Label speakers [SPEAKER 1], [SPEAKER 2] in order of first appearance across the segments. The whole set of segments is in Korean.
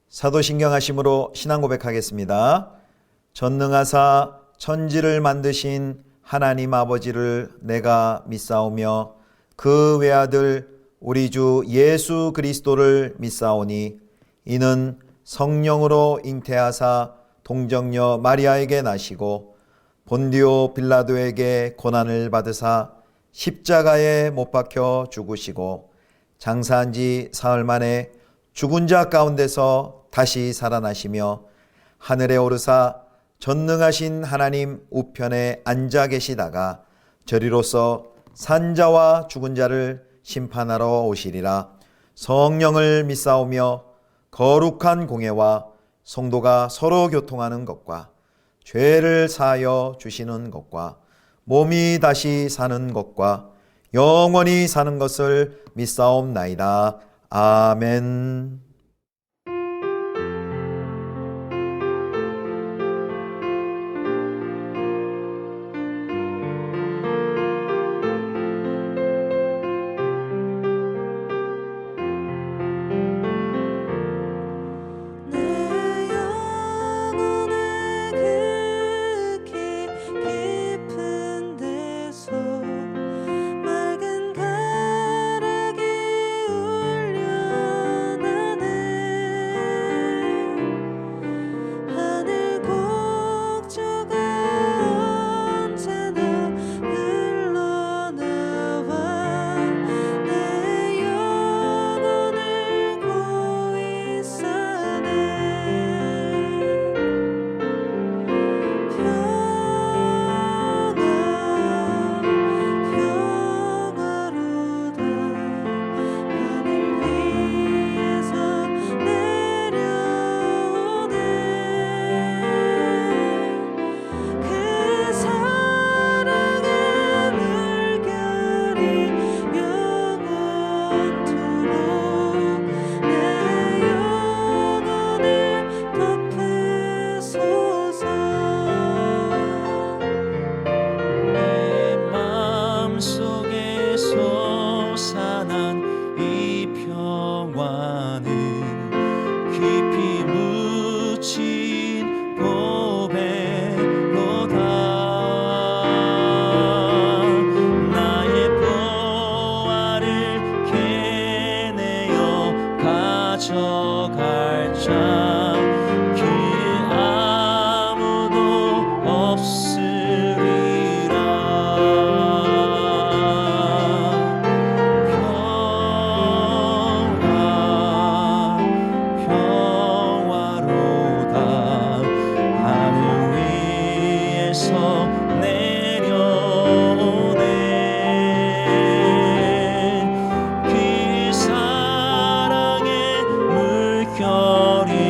[SPEAKER 1] 사도신경 하심으로 신앙 고백하겠습니다. 전능하사 천지를 만드신 하나님 아버지를 내가 믿사오며 그 외아들 우리 주 예수 그리스도를 믿사오니 이는 성령으로 잉태하사 동정녀 마리아에게 나시고 본디오 빌라도에게 고난을 받으사 십자가에 못 박혀 죽으시고 장사한 지 사흘 만에 죽은 자 가운데서 다시 살아나시며 하늘에 오르사 전능하신 하나님 우편에 앉아 계시다가 저리로서 산자와 죽은 자를 심판하러 오시리라. 성령을 믿사오며 거룩한 공예와 성도가 서로 교통하는 것과 죄를 사하여 주시는 것과 몸이 다시 사는 것과 영원히 사는 것을 믿사옵나이다. 아멘.
[SPEAKER 2] 별이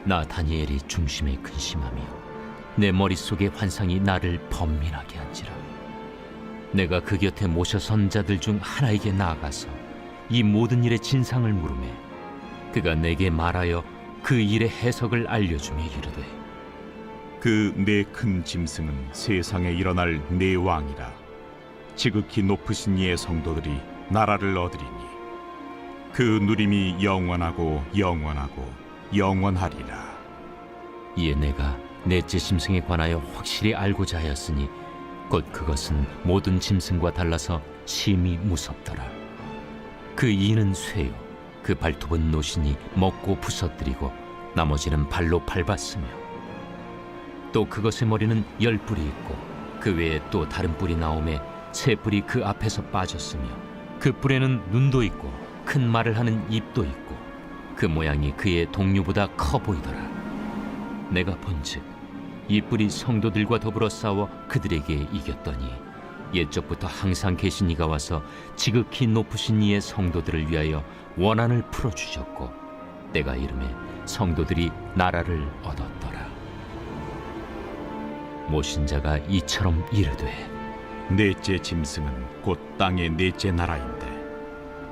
[SPEAKER 2] 나 다니엘이 중심에 근심하며 내 머릿속의 환상이 나를 번민하게 한지라. 내가 그 곁에 모셔선 자들 중 하나에게 나아가서 이 모든 일의 진상을 물으매 그가 내게 말하여 그 일의 해석을 알려주며 이르되,
[SPEAKER 3] 그 네 큰 짐승은 세상에 일어날 네 왕이라. 지극히 높으신 이의 성도들이 나라를 얻으리니 그 누림이 영원하고 영원하고 영원하리라.
[SPEAKER 2] 이에 내가 넷째 짐승에 관하여 확실히 알고자 하였으니 곧 그것은 모든 짐승과 달라서 심히 무섭더라. 그 이는 쇠요, 그 발톱은 노신이 먹고 부서뜨리고 나머지는 발로 밟았으며, 또 그것의 머리는 10뿔이 있고 그 외에 또 다른 뿔이 나오매 3뿔이 그 앞에서 빠졌으며, 그 뿔에는 눈도 있고 큰 말을 하는 입도 있고 그 모양이 그의 동류보다 커 보이더라. 내가 본즉 이 뿔이 성도들과 더불어 싸워 그들에게 이겼더니 옛적부터 항상 계신 이가 와서 지극히 높으신 이의 성도들을 위하여 원한을 풀어주셨고 때가 이름에 성도들이 나라를 얻었더라. 모신 자가 이처럼 이르되,
[SPEAKER 3] 넷째 짐승은 곧 땅의 넷째 나라인데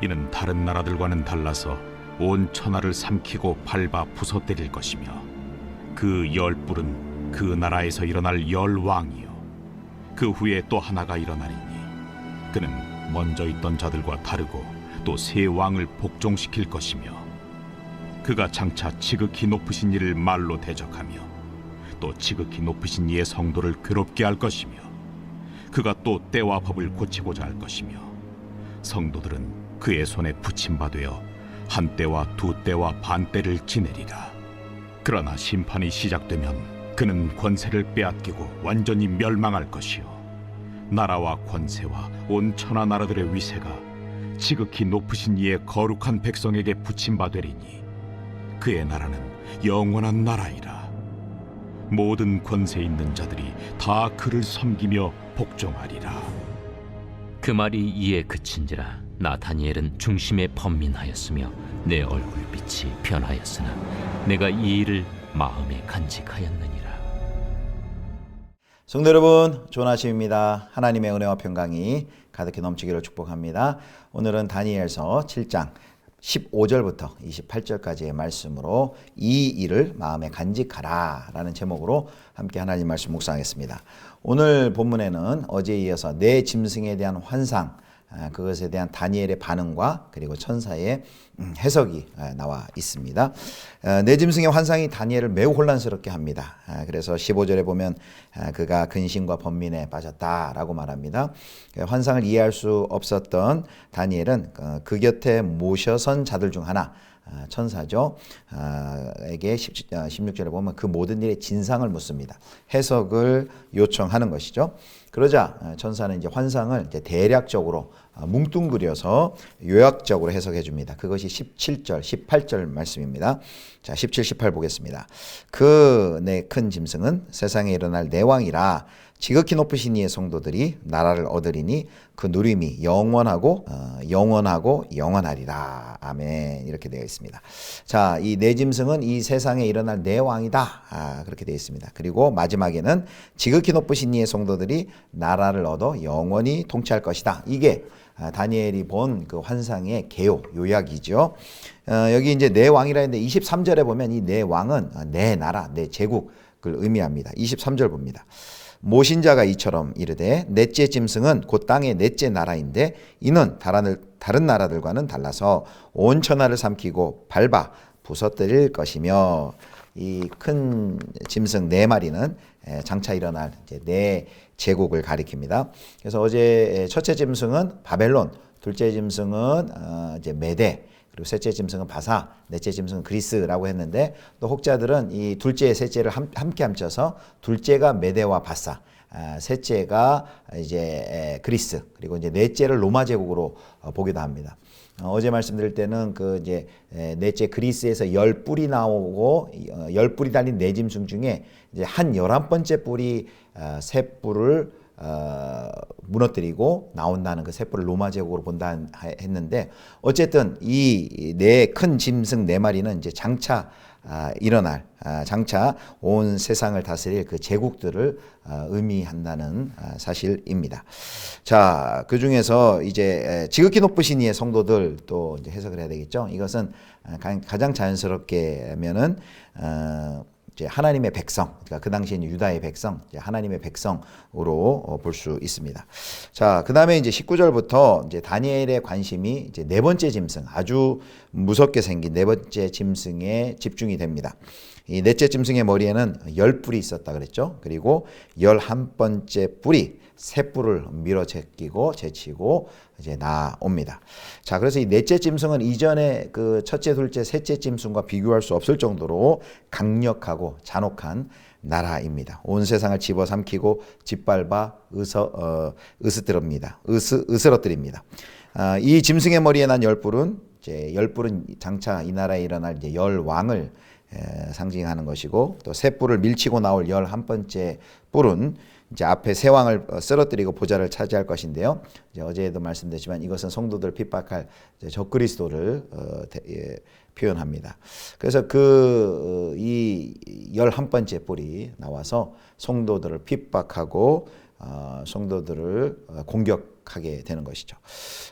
[SPEAKER 3] 이는 다른 나라들과는 달라서 온 천하를 삼키고 밟아 부서뜨릴 것이며, 그 10뿔은 그 나라에서 일어날 10왕이요 그 후에 또 하나가 일어나리니 그는 먼저 있던 자들과 다르고 또 새 왕을 복종시킬 것이며, 그가 장차 지극히 높으신 이를 말로 대적하며 또 지극히 높으신 이의 성도를 괴롭게 할 것이며, 그가 또 때와 법을 고치고자 할 것이며, 성도들은 그의 손에 붙임바 되어 한 때와 두 때와 반 때를 지내리라. 그러나 심판이 시작되면 그는 권세를 빼앗기고 완전히 멸망할 것이요 나라와 권세와 온 천하 나라들의 위세가 지극히 높으신 이의 거룩한 백성에게 붙임바 되리니 그의 나라는 영원한 나라이라. 모든 권세 있는 자들이 다 그를 섬기며 복종하리라.
[SPEAKER 2] 그 말이 이에 그친지라. 나 다니엘은 중심에 번민하였으며 내 얼굴빛이 변하였으나 내가 이 일을 마음에 간직하였느니라.
[SPEAKER 1] 성도 여러분, 좋은 아침입니다. 하나님의 은혜와 평강이 가득히 넘치기를 축복합니다. 오늘은 다니엘서 7장 15절부터 28절까지의 말씀으로 이 일을 마음에 간직하라 라는 제목으로 함께 하나님 말씀 묵상하겠습니다. 오늘 본문에는 어제에 이어서 네 짐승에 대한 환상, 그것에 대한 다니엘의 반응과 그리고 천사의 해석이 나와 있습니다. 네 짐승의 환상이 다니엘을 매우 혼란스럽게 합니다. 그래서 15절에 보면 그가 근심과 번민에 빠졌다라고 말합니다. 환상을 이해할 수 없었던 다니엘은 그 곁에 모셔선 자들 중 하나, 천사죠. 에게 16절에 보면 그 모든 일의 진상을 묻습니다. 해석을 요청하는 것이죠. 그러자 천사는 이제 환상을 이제 대략적으로 뭉뚱그려서 요약적으로 해석해 줍니다. 그것이 17절, 18절 말씀입니다. 자, 17, 18 보겠습니다. 그 내 큰 짐승은 세상에 일어날 내 왕이라. 지극히 높으신 이의 성도들이 나라를 얻으리니 그 누림이 영원하고 영원하리라. 아멘. 이렇게 되어 있습니다. 자, 이 네 짐승은 이 세상에 일어날 내 왕이다. 그렇게 되어 있습니다. 그리고 마지막에는 지극히 높으신 이의 성도들이 나라를 얻어 영원히 통치할 것이다. 이게 다니엘이 본 그 환상의 개요, 요약이죠. 여기 이제 내 왕이라 했는데 23절에 보면 이 내 왕은 내 나라, 내 제국을 의미합니다. 23절 봅니다. 모신 자가 이처럼 이르되, 넷째 짐승은 곧 땅의 넷째 나라인데 이는 다른 나라들과는 달라서 온 천하를 삼키고 밟아 부서뜨릴 것이며, 이 큰 짐승 네 마리는 장차 일어날 이제 네 제국을 가리킵니다. 그래서 어제 첫째 짐승은 바벨론, 둘째 짐승은 이제 메대, 그리고 셋째 짐승은 바사, 넷째 짐승은 그리스라고 했는데, 또 혹자들은 이 둘째, 셋째를 함께 합쳐서 둘째가 메대와 바사, 셋째가 이제 그리스, 그리고 이제 넷째를 로마 제국으로 보기도 합니다. 어제 말씀드릴 때는 그 이제 넷째 그리스에서 10뿔이 나오고 10뿔이 달린 네 짐승 중에 이제 한 11번째 뿔이 세 뿔을 무너뜨리고 나온다는 그 셋불을 로마 제국으로 본다 했는데 어쨌든 이 네 큰 짐승 네 마리는 이제 장차 일어날 장차 온 세상을 다스릴 그 제국들을 의미한다는 사실입니다. 자, 그 중에서 이제 지극히 높으신 이의 성도들 또 이제 해석을 해야 되겠죠. 이것은 가장 자연스럽게 하면은 이제 하나님의 백성, 그러니까 그 당시에는 유다의 백성, 이제 하나님의 백성으로 볼 수 있습니다. 자, 그 다음에 이제 19절부터 이제 다니엘의 관심이 이제 네 번째 짐승, 아주 무섭게 생긴 네 번째 짐승에 집중이 됩니다. 이 넷째 짐승의 머리에는 10뿔이 있었다 그랬죠. 그리고 11번째 뿔이 새 뿔을 밀어 제치고 이제 나옵니다. 자, 그래서 이 넷째 짐승은 이전에 그 첫째, 둘째, 셋째 짐승과 비교할 수 없을 정도로 강력하고 잔혹한 나라입니다. 온 세상을 집어삼키고 짓밟아 으스러뜨립니다. 이 짐승의 머리에 난 10뿔은 이제 10뿔은 장차 이 나라에 일어날 이제 10왕을 상징하는 것이고, 또 새 뿔을 밀치고 나올 11번째 뿔은 이제 앞에 세 왕을 쓰러뜨리고 보좌를 차지할 것인데요. 이제 어제도 말씀드렸지만 이것은 성도들 핍박할 적그리스도를 표현합니다. 그래서 이 11번째 뿔이 나와서 성도들을 핍박하고 성도들을 공격하게 되는 것이죠.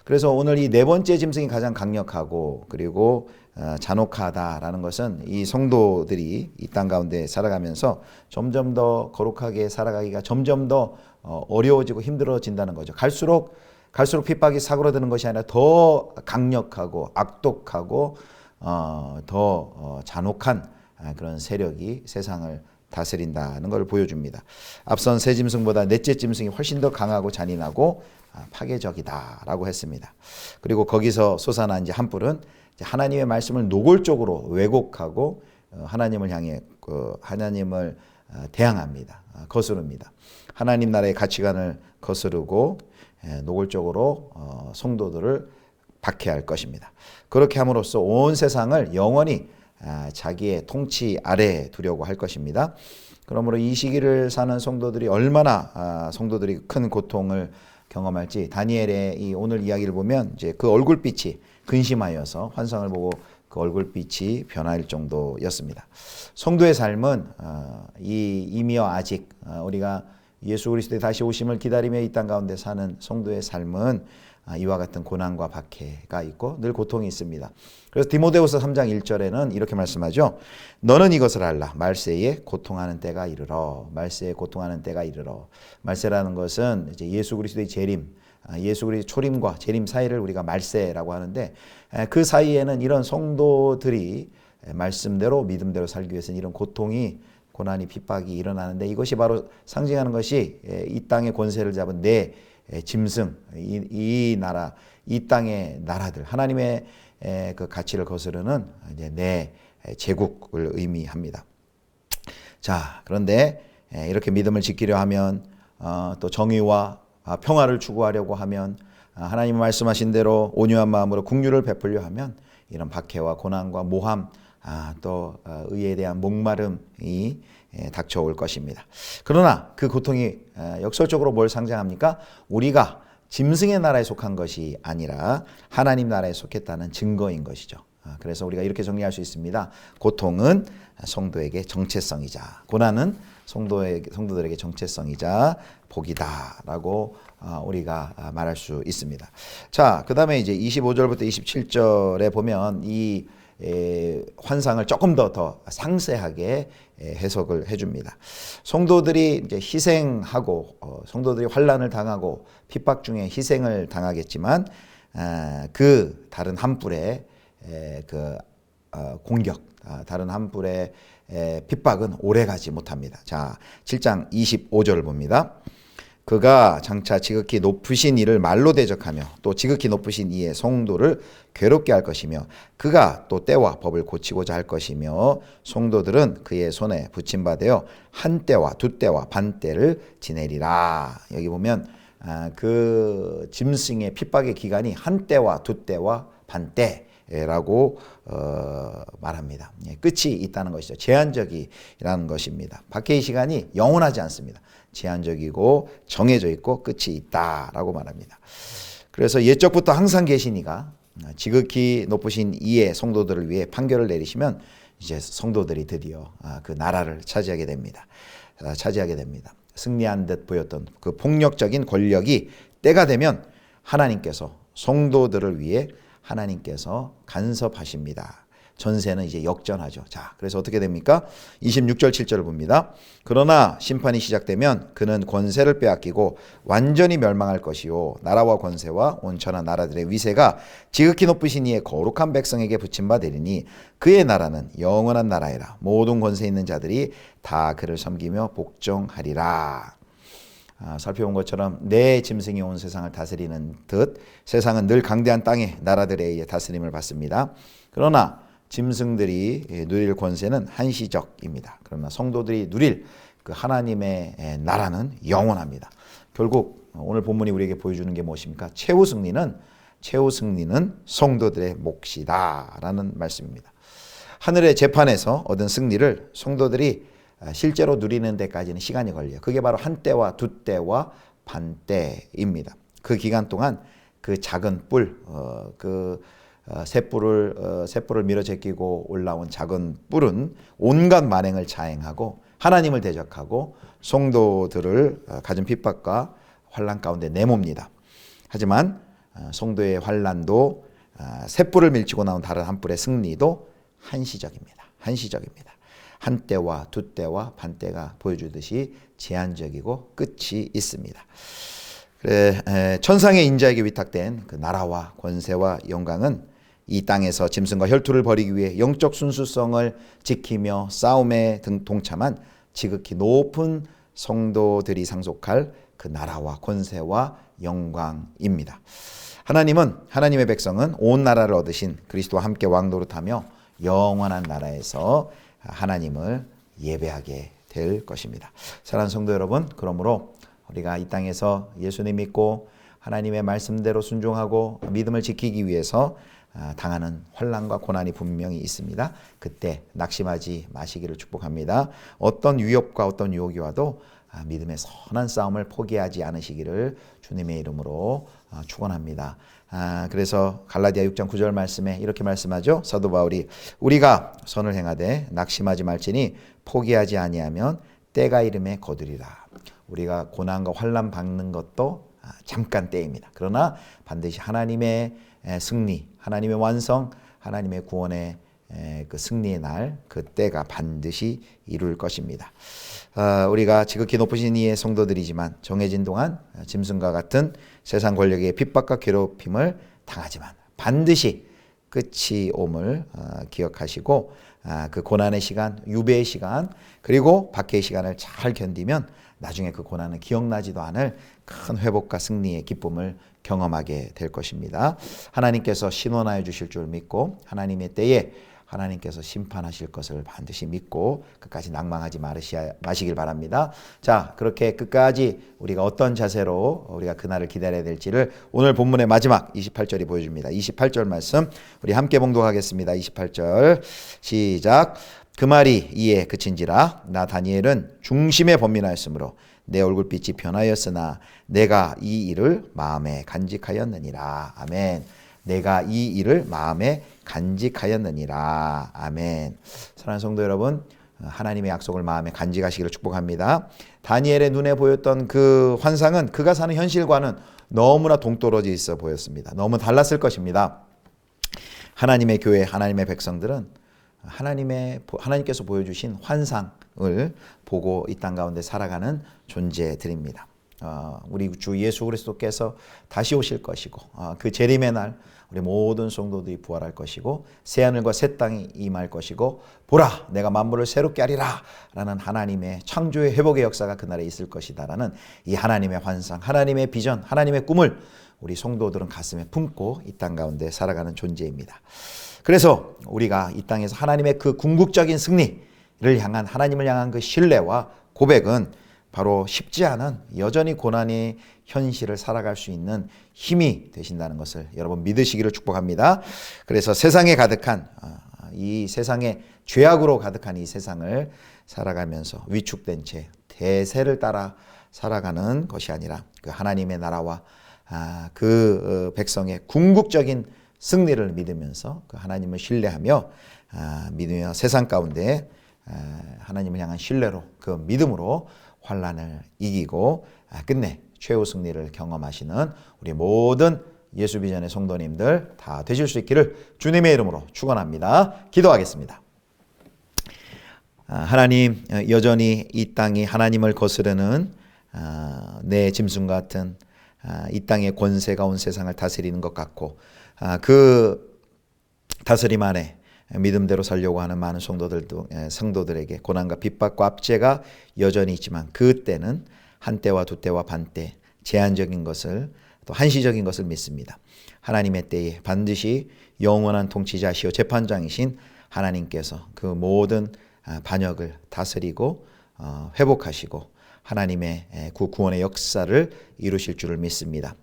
[SPEAKER 1] 그래서 오늘 이 네 번째 짐승이 가장 강력하고 그리고 잔혹하다라는 것은 이 성도들이 이 땅 가운데 살아가면서 점점 더 거룩하게 살아가기가 점점 더 어려워지고 힘들어진다는 거죠. 갈수록 핍박이 사그러드는 것이 아니라 더 강력하고 악독하고 더 잔혹한 그런 세력이 세상을 다스린다는 걸 보여줍니다. 앞선 세 짐승보다 넷째 짐승이 훨씬 더 강하고 잔인하고 파괴적이다라고 했습니다. 그리고 거기서 솟아난 이제 한 뿔은 하나님의 말씀을 노골적으로 왜곡하고 하나님을 향해 하나님을 대항합니다. 거스릅니다. 하나님 나라의 가치관을 거스르고 노골적으로 성도들을 박해할 것입니다. 그렇게 함으로써 온 세상을 영원히 자기의 통치 아래에 두려고 할 것입니다. 그러므로 이 시기를 사는 성도들이 얼마나 성도들이 큰 고통을 경험할지 다니엘의 이 오늘 이야기를 보면 이제 그 얼굴빛이 근심하여서 환상을 보고 그 얼굴빛이 변할 정도였습니다. 성도의 삶은 이미와 아직 우리가 예수 그리스도의 다시 오심을 기다리며 이 땅 가운데 사는 성도의 삶은 이와 같은 고난과 박해가 있고 늘 고통이 있습니다. 그래서 디모데후서 3장 1절에는 이렇게 말씀하죠. 너는 이것을 알라. 말세에 고통하는 때가 이르러. 말세에 고통하는 때가 이르러. 말세라는 것은 이제 예수 그리스도의 재림, 예수 그리스도의 초림과 재림 사이를 우리가 말세라고 하는데 그 사이에는 이런 성도들이 말씀대로 믿음대로 살기 위해서는 이런 고난이 핍박이 일어나는데 이것이 바로 상징하는 것이 이 땅의 권세를 잡은 네 짐승, 이 나라, 이 땅의 나라들, 하나님의 그 가치를 거스르는 이제 네 제국을 의미합니다. 자, 그런데 이렇게 믿음을 지키려 하면 또 정의와 평화를 추구하려고 하면 하나님 말씀하신 대로 온유한 마음으로 긍휼을 베풀려 하면 이런 박해와 고난과 모함 또 의에 대한 목마름이 닥쳐올 것입니다. 그러나 그 고통이 역설적으로 뭘 상징합니까? 우리가 짐승의 나라에 속한 것이 아니라 하나님 나라에 속했다는 증거인 것이죠. 그래서 우리가 이렇게 정리할 수 있습니다. 고통은 성도에게 정체성이자 고난은 성도들에게 정체성이자 복이다라고 우리가 말할 수 있습니다. 자, 그 다음에 이제 25절부터 27절에 보면 이 환상을 조금 더 상세하게 해석을 해줍니다. 성도들이 이제 희생하고 성도들이 환난을 당하고 핍박 중에 희생을 당하겠지만 그 다른 한 뿔의 그 공격, 다른 한 뿔의 핍박은 오래가지 못합니다. 자, 7장 25절을 봅니다. 그가 장차 지극히 높으신 이를 말로 대적하며 또 지극히 높으신 이의 성도를 괴롭게 할 것이며 그가 또 때와 법을 고치고자 할 것이며 성도들은 그의 손에 붙임받아 한 때와 두 때와 반 때를 지내리라. 여기 보면 그 짐승의 핍박의 기간이 한 때와 두 때와 반 때라고 말합니다. 끝이 있다는 것이죠. 제한적이라는 것입니다. 박해의 시간이 영원하지 않습니다. 제한적이고 정해져 있고 끝이 있다라고 말합니다. 그래서 옛적부터 항상 계시니가 지극히 높으신 이의 성도들을 위해 판결을 내리시면 이제 성도들이 드디어 그 나라를 차지하게 됩니다. 승리한 듯 보였던 그 폭력적인 권력이 때가 되면 하나님께서 성도들을 위해 하나님께서 간섭하십니다. 전세는 이제 역전하죠. 자, 그래서 어떻게 됩니까? 26절 7절을 봅니다. 그러나 심판이 시작되면 그는 권세를 빼앗기고 완전히 멸망할 것이요 나라와 권세와 온천한 나라들의 위세가 지극히 높으신 이의 거룩한 백성에게 붙임 바 되리니 그의 나라는 영원한 나라이라. 모든 권세 있는 자들이 다 그를 섬기며 복종하리라. 살펴본 것처럼 내 짐승이 온 세상을 다스리는 듯 세상은 늘 강대한 땅의 나라들에 의해 다스림을 받습니다. 그러나 짐승들이 누릴 권세는 한시적입니다. 그러나 성도들이 누릴 그 하나님의 나라는 영원합니다. 결국 오늘 본문이 우리에게 보여주는 게 무엇입니까? 최후 승리는 성도들의 몫이다라는 말씀입니다. 하늘의 재판에서 얻은 승리를 성도들이 실제로 누리는 데까지는 시간이 걸려요. 그게 바로 한때와 두때와 반때입니다. 그 기간 동안 그 작은 뿔, 셋불을 밀어 제끼고 올라온 작은 뿔은 온갖 만행을 자행하고 하나님을 대적하고 성도들을 가진 핍박과 환난 가운데 내몹니다. 하지만 성도의 환난도 셋불을 밀치고 나온 다른 한 뿔의 승리도 한시적입니다. 한때와 두때와 반때가 보여주듯이 제한적이고 끝이 있습니다. 천상의 인자에게 위탁된 그 나라와 권세와 영광은 이 땅에서 짐승과 혈투를 벌이기 위해 영적 순수성을 지키며 싸움에 동참한 지극히 높은 성도들이 상속할 그 나라와 권세와 영광입니다. 하나님의 백성은 온 나라를 얻으신 그리스도와 함께 왕노릇하며 영원한 나라에서 하나님을 예배하게 될 것입니다. 사랑하는 성도 여러분, 그러므로 우리가 이 땅에서 예수님 믿고 하나님의 말씀대로 순종하고 믿음을 지키기 위해서 당하는 환난과 고난이 분명히 있습니다. 그때 낙심하지 마시기를 축복합니다. 어떤 위협과 어떤 유혹이 와도 믿음의 선한 싸움을 포기하지 않으시기를 주님의 이름으로 축원합니다. 그래서 갈라디아 6장 9절 말씀에 이렇게 말씀하죠. 사도 바울이 우리가 선을 행하되 낙심하지 말지니 포기하지 아니하면 때가 이름에 거두리라. 우리가 고난과 환난 받는 것도 잠깐 때입니다. 그러나 반드시 하나님의 승리, 하나님의 완성, 하나님의 구원의 그 승리의 날, 그 때가 반드시 이룰 것입니다. 우리가 지극히 높으신 이의 성도들이지만 정해진 동안 짐승과 같은 세상 권력의 핍박과 괴롭힘을 당하지만 반드시 끝이 옴을 기억하시고 그 고난의 시간, 유배의 시간, 그리고 박해의 시간을 잘 견디면 나중에 그 고난은 기억나지도 않을 큰 회복과 승리의 기쁨을 경험하게 될 것입니다. 하나님께서 신원하여 주실 줄 믿고 하나님의 때에 하나님께서 심판하실 것을 반드시 믿고 끝까지 낭망하지 마시길 바랍니다. 자, 그렇게 끝까지 우리가 어떤 자세로 우리가 그날을 기다려야 될지를 오늘 본문의 마지막 28절이 보여줍니다. 28절 말씀 우리 함께 봉독하겠습니다. 28절 시작. 그 말이 이에 그친지라 나 다니엘은 중심에 번민하였으므로 내 얼굴빛이 변하였으나 내가 이 일을 마음에 간직하였느니라. 아멘. 내가 이 일을 마음에 간직하였느니라. 아멘. 사랑하는 성도 여러분, 하나님의 약속을 마음에 간직하시기를 축복합니다. 다니엘의 눈에 보였던 그 환상은 그가 사는 현실과는 너무나 동떨어져 있어 보였습니다. 너무 달랐을 것입니다. 하나님의 교회, 하나님의 백성들은 하나님께서 보여주신 환상을 보고 이 땅 가운데 살아가는 존재들입니다. 우리 주 예수 그리스도께서 다시 오실 것이고 그 재림의 날 우리 모든 성도들이 부활할 것이고 새하늘과 새 땅이 임할 것이고 보라 내가 만물을 새롭게 하리라 라는 하나님의 창조의 회복의 역사가 그날에 있을 것이다 라는 이 하나님의 환상, 하나님의 비전, 하나님의 꿈을 우리 성도들은 가슴에 품고 이 땅 가운데 살아가는 존재입니다. 그래서 우리가 이 땅에서 하나님의 그 궁극적인 승리를 향한 하나님을 향한 그 신뢰와 고백은 바로 쉽지 않은 여전히 고난의 현실을 살아갈 수 있는 힘이 되신다는 것을 여러분 믿으시기를 축복합니다. 그래서 세상에 가득한 이 세상에 죄악으로 가득한 이 세상을 살아가면서 위축된 채 대세를 따라 살아가는 것이 아니라 그 하나님의 나라와 그 백성의 궁극적인 승리를 믿으면서 그 하나님을 신뢰하며 믿으며 세상 가운데 하나님을 향한 신뢰로 그 믿음으로 환난을 이기고 끝내 최후 승리를 경험하시는 우리 모든 예수비전의 성도님들 다 되실 수 있기를 주님의 이름으로 축원합니다. 기도하겠습니다. 하나님, 여전히 이 땅이 하나님을 거스르는 내 짐승 같은 이 땅의 권세가 온 세상을 다스리는 것 같고 그 다스림 안에 믿음대로 살려고 하는 많은 성도들에게 고난과 핍박과 압제가 여전히 있지만 그때는 한때와 두때와 반때 제한적인 것을 또 한시적인 것을 믿습니다. 하나님의 때에 반드시 영원한 통치자시오 재판장이신 하나님께서 그 모든 반역을 다스리고 회복하시고 하나님의 구원의 역사를 이루실 줄을 믿습니다.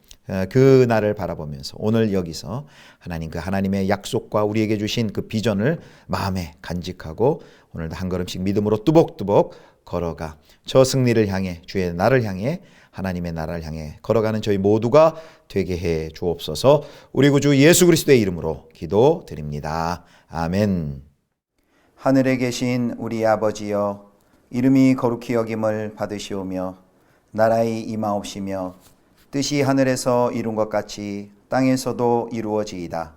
[SPEAKER 1] 그 날을 바라보면서 오늘 여기서 하나님 그 하나님의 약속과 우리에게 주신 그 비전을 마음에 간직하고 오늘도 한 걸음씩 믿음으로 뚜벅뚜벅 걸어가 저 승리를 향해 주의 나를 향해 하나님의 나라를 향해 걸어가는 저희 모두가 되게 해 주옵소서. 우리 구주 예수 그리스도의 이름으로 기도드립니다. 아멘. 하늘에 계신 우리 아버지여 이름이 거룩히 여김을 받으시오며 나라의 임하옵시며 뜻이 하늘에서 이룬 것 같이 땅에서도 이루어지이다.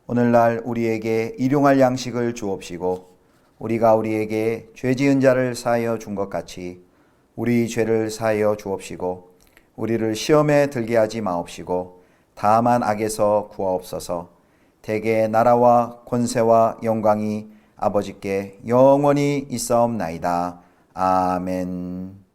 [SPEAKER 1] 오늘날 우리에게 일용할 양식을 주옵시고 우리가 우리에게 죄 지은 자를 사하여 준 것 같이 우리 죄를 사하여 주옵시고 우리를 시험에 들게 하지 마옵시고 다만 악에서 구하옵소서. 대개 나라와 권세와 영광이 아버지께 영원히 있사옵나이다. 아멘.